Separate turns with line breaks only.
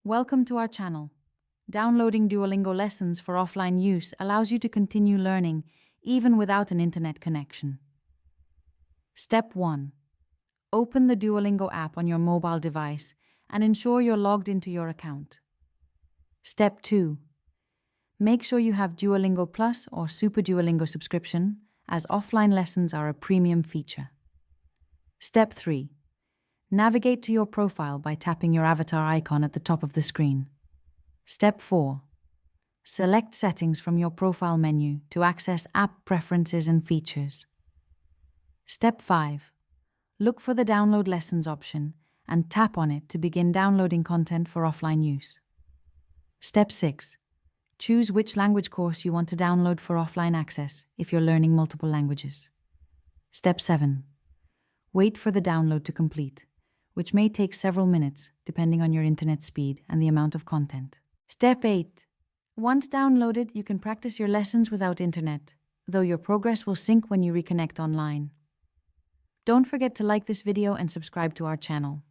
Welcome to our channel. Downloading Duolingo lessons for offline use allows you to continue learning even without an internet connection. Step 1. Open the Duolingo app on your mobile device and ensure you're logged into your account. Step 2. Make sure you have Duolingo Plus or Super Duolingo subscription, as offline lessons are a premium feature. Step 3. Navigate to your profile by tapping your avatar icon at the top of the screen. Step 4. Select Settings from your profile menu to access app preferences and features. Step 5. Look for the Download Lessons option and tap on it to begin downloading content for offline use. Step 6. Choose which language course you want to download for offline access if you're learning multiple languages. Step 7. Wait for the download to complete, which may take several minutes depending on your internet speed and the amount of content. Step 8. Once downloaded, you can practice your lessons without internet, though your progress will sync when you reconnect online. Don't forget to like this video and subscribe to our channel.